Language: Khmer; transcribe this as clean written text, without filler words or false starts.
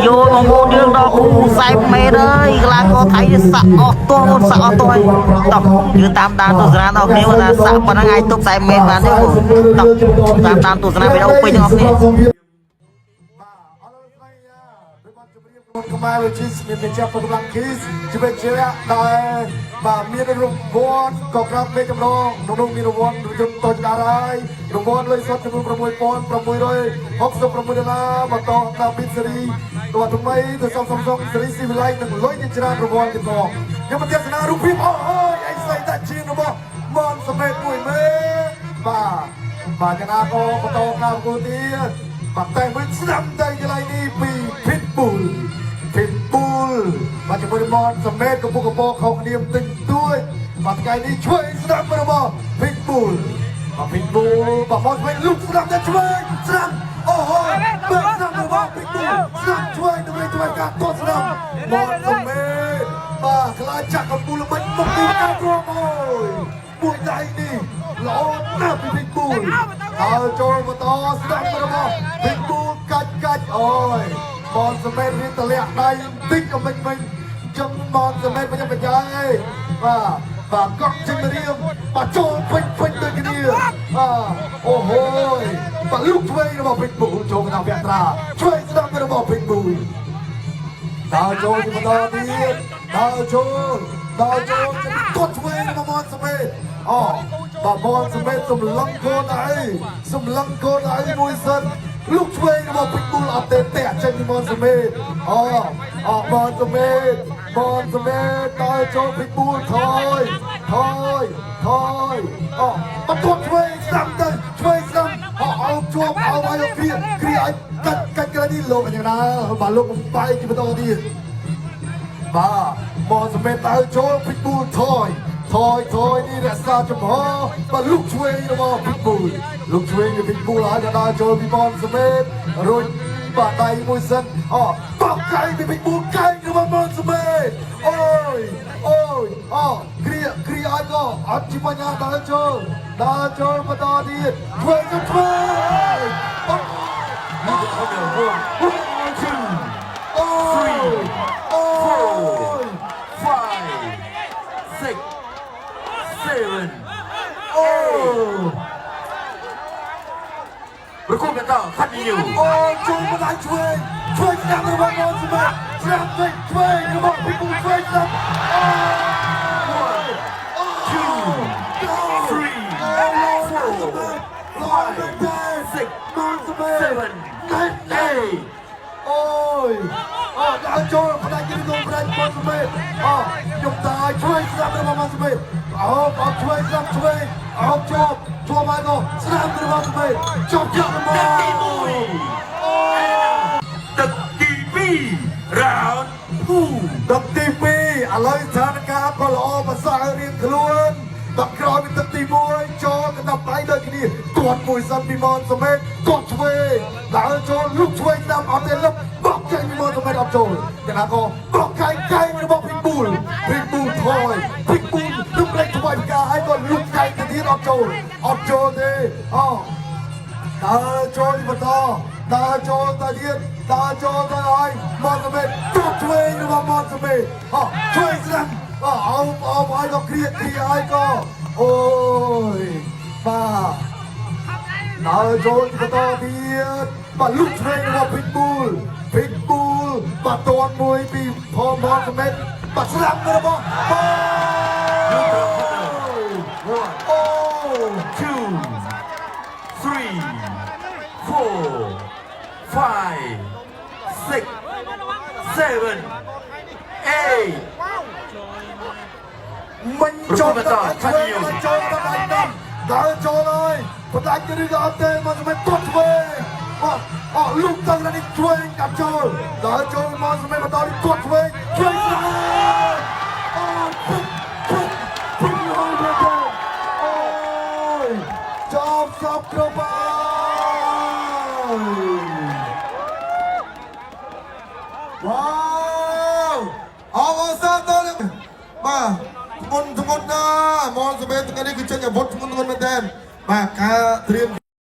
vô mà ngô đương đó khu sai mê ơi là có thấy sạ ọt tôi đọc như tam đàn tôi ra đâu nếu là sạ mà nó ngay tục sai mê mà nếu đọc tam đàn tôi ra bên đâu quên không nè ខ្មែរវិជាស្មានជាប់កម្លាំងគីសជាវិជាដែលបាទមានរង្វាន់ក៏ក្រាបមេចម្លងក្នុងមានរង្វាន់រយន្តតូចដែរហើយរង្វាន់លុយសុទ្ធចំនួន$6,666បន្តតាមពីសេរីតួថ្មីទៅសំសេរីស៊ីវិល័យនឹងលុយជាច្រើនរង្វាន់ទៀតផងខ្ញុំមកទេសនារូបភាពអូយអីស្អីតាជារបស់មនសមេតមួយមេបាទចំណាក៏បន្តតាមគូទៀតបាទតែវិញស្ដាំតែកន្លែងនេះពី Pitbull បាទជាមួយមនសមេតកំពុងកំពកខោគ្នាទិញទួយបាទថ្ងៃនេះជួយស្ដាំរបស់ Pitbull បាទ Pitbull បាទមកវិញលុកស្ដាំតែជួយស្ដាំអូហូបាទស្ដាំរបស់ Pitbull ស្ដាំជួយដើម្បីជួយការតស្ដាំមនសមេតបាទខ្លាចចាក់កំពូលល្បិចមកពីការគ្រាប់អូយមួយដៃនេះល្អណាស់ពី Pitbull ហើយចូលបន្តស្ដាំរបស់ Pitbull កាច់អូយមនសមេតរៀនតលាក់ដៃតិចក៏មិនចឹងមនសមេតមិនបញ្ញាឯងបាទកក់ចេញរៀមបាទចូលពេញដូចគ្នាអូហូយបាទលុកឆ្វេងរបស់ Pitbull ចូលក្នុងវគ្គត្រាឆ្វេងស្ដាំរបស់ Pitbull ដើរចូលបន្តទៀតដើរចូលគាត់ឆ្វេងរបស់មនសមេតបាទមនសមេតសម្លឹងកូនអីមួយសិនលុកឆ្វេងរបស់ Pitbull អត់ទេតែចេញពីមនសមេតមនសមេតដើរចូល Pitbull ថយបាត់គាត់ឆ្វេងស្ដាំទៅឆ្វេងស្ដាំអោបជាប់អោបឲ្យគ្រាឲ្យកាច់ក្រៅនេះលោកយ៉ាងណាបាទលោកបំបែកបន្តទៀតបាទមនសមេតដើរចូល Pitbull ថយនេះរក្សាចំហបាទលុកឆ្វេងរបស់ Pitbull ហើយដើរចូលពីមនសមេតរុញបាទដៃមួយសិនបោកកែងពី Pitbull កែងរបស់មនសមេតអូយគ្រាឲ្យក៏អត់ជាបញ្ហាដើរចូលបន្តទៀតឆ្វេងនេះទៅប្រគំបន្តខាត់ញូចូលមកដៃឆ្វេងស្ដាំរបស់មនសមេតឆ្វេងរបស់ Pitbull ឆ្វេងស្ដាំដើរចូលផ្នែកនេះក្នុងផ្នែកមនសមេតខ្ញុំតាជួយស្ដាំរបស់មនសមេតអត់ជួយស្ដាំជួយអត់ជាប់ហើយក៏ស្ដាំរបស់មនសមេតជាប់របស់ទឹកទី2 round 2ទឹកទី2ឥឡូវស្ថានភាពក៏ល្អប្រសើររៀងខ្លួនដល់ក្រោយពីទឹកទី1ចូលកណ្ដាប់ដៃដូចគ្នាគាត់មួយសិនពីមនសមេតគាត់ឆ្វេងដើរចូលលុកឆ្វេងស្ដាំអត់ទេលុបបោកចេញពីមនសមេតអត់ចូលតែណាក៏បោកកែងរបស់ Pitbull ថយ Pitbull លុបលេខថ្មីការហើយក៏លុកកែងទៅទៀតអត់ចូលទេដើរចូលបន្តដើរចូលទៅហើយមនសមេតគាត់ឆ្វេងរបស់មនសមេតឆ្វេងស្ដាំអោបឲ្យក៏គ្រាឲ្យក៏អូយបាទដើរចូលបន្តទៀតបាទលុកឆ្វេងរបស់ Pitbull បាទតនមួយពីផងមនសមេតបាទស្ដាំរបស់មិនចូលដល់ខាត់ញូចូលដល់ដៃដើរចូលហើយបដាច់ឬក៏អត់ទេមកសមេតគាត់ឆ្វេងលុកទៅនេះឆ្វេងកាត់ចូលដើរចូលមកសមេតបន្តគាត់ឆ្វេង